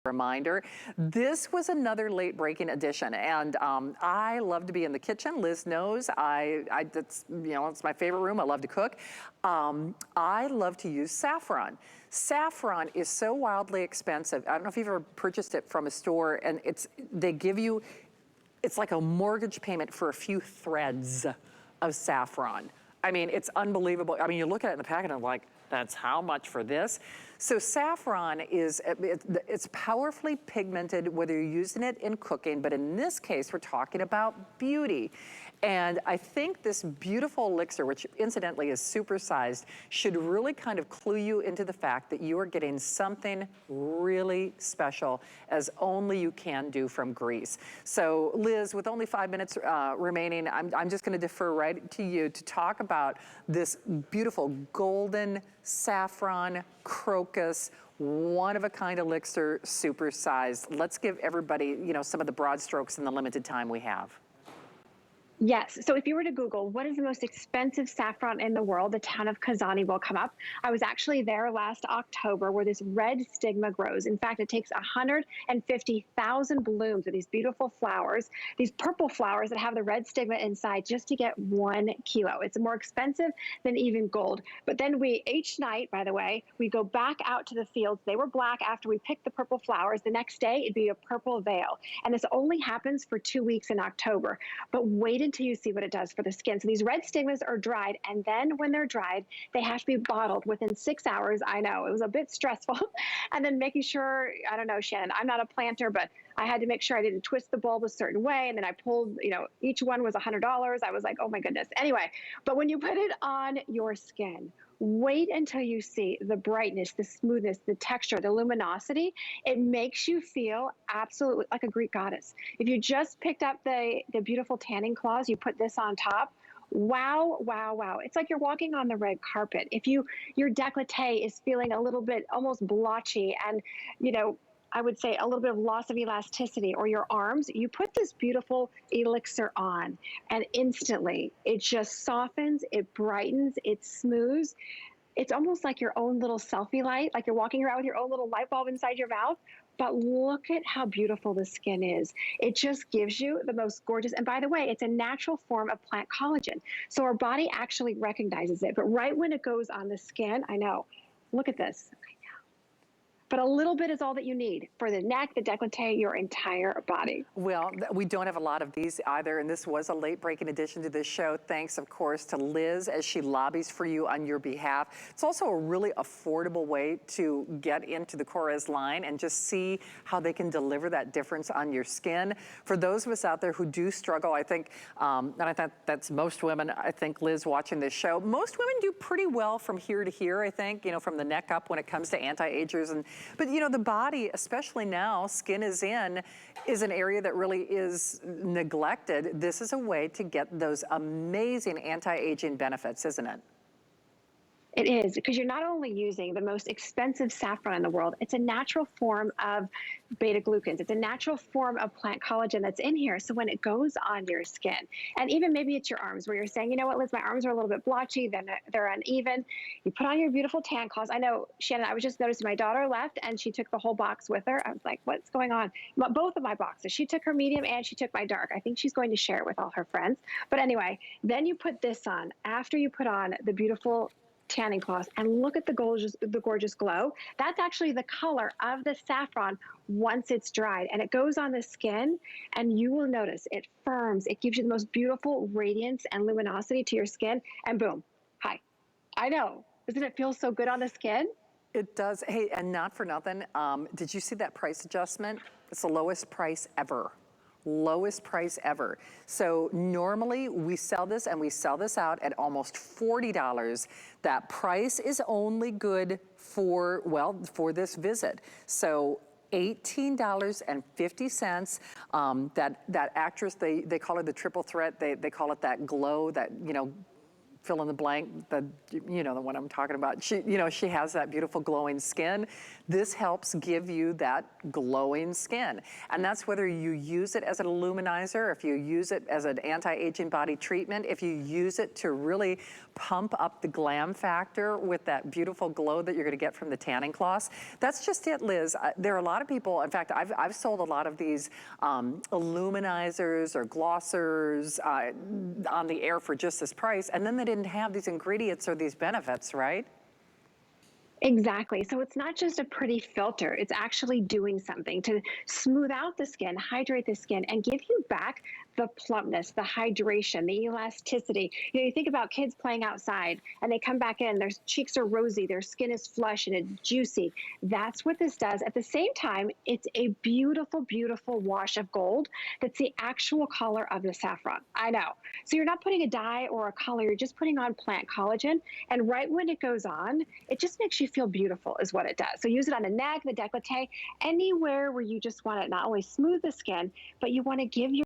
reminder. This was another late breaking edition, and I love to be in the kitchen. Liz knows that's, you know, it's my favorite room. I love to cook. I love to use saffron. Saffron is so wildly expensive. I don't know if you've ever purchased it from a store, and they give you, it's like a mortgage payment for a few threads of saffron. I mean, it's unbelievable. I mean, you look at it in the packet and I'm like, that's how much for this? So saffron is, it's powerfully pigmented, whether you're using it in cooking, but in this case, we're talking about beauty. And I think this beautiful elixir, which incidentally is supersized, should really kind of clue you into the fact that you are getting something really special, as only you can do from Greece. So Liz, with only 5 minutes remaining, I'm just gonna defer right to you to talk about this beautiful golden saffron crocus, one-of-a-kind elixir, supersized. Let's give everybody, you know, some of the broad strokes in the limited time we have. Yes. So if you were to Google what is the most expensive saffron in the world, the town of Kazani will come up. I was actually there last October where this red stigma grows. In fact, it takes 150,000 blooms of these beautiful flowers, these purple flowers that have the red stigma inside, just to get 1 kilo. It's more expensive than even gold. But then we, each night, by the way, we go back out to the fields. They were black after we picked the purple flowers. The next day, it'd be a purple veil. And this only happens for 2 weeks in October. But wait until you see what it does for the skin. So these red stigmas are dried, and then when they're dried, they have to be bottled within 6 hours. I know, it was a bit stressful. And then making sure, I don't know, Shannon, I'm not a planter, but I had to make sure I didn't twist the bulb a certain way. And then I pulled, you know, each one was $100. I was like, oh my goodness. Anyway, but when you put it on your skin, wait until you see the brightness, the smoothness, the texture, the luminosity. It makes you feel absolutely like a Greek goddess. If you just picked up the beautiful tanning cloths, you put this on top, wow, wow, wow. It's like you're walking on the red carpet. If your décolleté is feeling a little bit almost blotchy and, you know, I would say a little bit of loss of elasticity, or your arms, you put this beautiful elixir on and instantly it just softens, it brightens, it smooths. It's almost like your own little selfie light, like you're walking around with your own little light bulb inside your mouth. But look at how beautiful the skin is. It just gives you the most gorgeous, and by the way, it's a natural form of plant collagen. So our body actually recognizes it. But right when it goes on the skin, I know, look at this. But a little bit is all that you need for the neck, the décolleté, your entire body. Well, we don't have a lot of these either, and this was a late breaking addition to this show. Thanks, of course, to Liz as she lobbies for you on your behalf. It's also a really affordable way to get into the Korres line and just see how they can deliver that difference on your skin. For those of us out there who do struggle, I think, and I think that's most women, I think, Liz, watching this show, most women do pretty well from here to here, I think, you know, from the neck up when it comes to anti-agers. But you know, the body, especially now, skin is an area that really is neglected. This is a way to get those amazing anti-aging benefits, isn't it? It is, because you're not only using the most expensive saffron in the world, it's a natural form of beta-glucans. It's a natural form of plant collagen that's in here. So when it goes on your skin, and even maybe it's your arms where you're saying, you know what, Liz, my arms are a little bit blotchy, then they're uneven. You put on your beautiful tan cloths. I know, Shannon, I was just noticing my daughter left and she took the whole box with her. I was like, what's going on? Both of my boxes. She took her medium and she took my dark. I think she's going to share it with all her friends. But anyway, then you put this on after you put on the beautiful tanning cloths, and look at the gorgeous glow. That's actually the color of the saffron once it's dried, and it goes on the skin, and you will notice it firms. It gives you the most beautiful radiance and luminosity to your skin, and boom, hi. I know, doesn't it feel so good on the skin? It does. Hey, and not for nothing, did you see that price adjustment? It's the lowest price ever. Lowest price ever. So normally we sell this, and we sell this out at almost $40. That price is only good for, well, for this visit. So $18.50. That actress, they call her the triple threat. They call it that glow, that, you know, fill in the blank, you know, the one I'm talking about. She, you know, she has that beautiful glowing skin. This helps give you that glowing skin. And that's whether you use it as an illuminizer, if you use it as an anti-aging body treatment, if you use it to really pump up the glam factor with that beautiful glow that you're gonna get from the tanning cloths. That's just it, Liz. There are a lot of people, in fact, I've sold a lot of these illuminizers or glossers on the air for just this price, and then they didn't have these ingredients or these benefits, right? Exactly. So it's not just a pretty filter, it's actually doing something to smooth out the skin, hydrate the skin, and give you back the plumpness, the hydration, the elasticity. You know, you think about kids playing outside and they come back in, their cheeks are rosy, their skin is flush and it's juicy. That's what this does. At the same time, it's a beautiful, beautiful wash of gold that's the actual color of the saffron. I know. So you're not putting a dye or a color, you're just putting on plant collagen. And right when it goes on, it just makes you feel beautiful is what it does. So use it on the neck, the décolleté, anywhere where you just want to not only smooth the skin, but you want to give your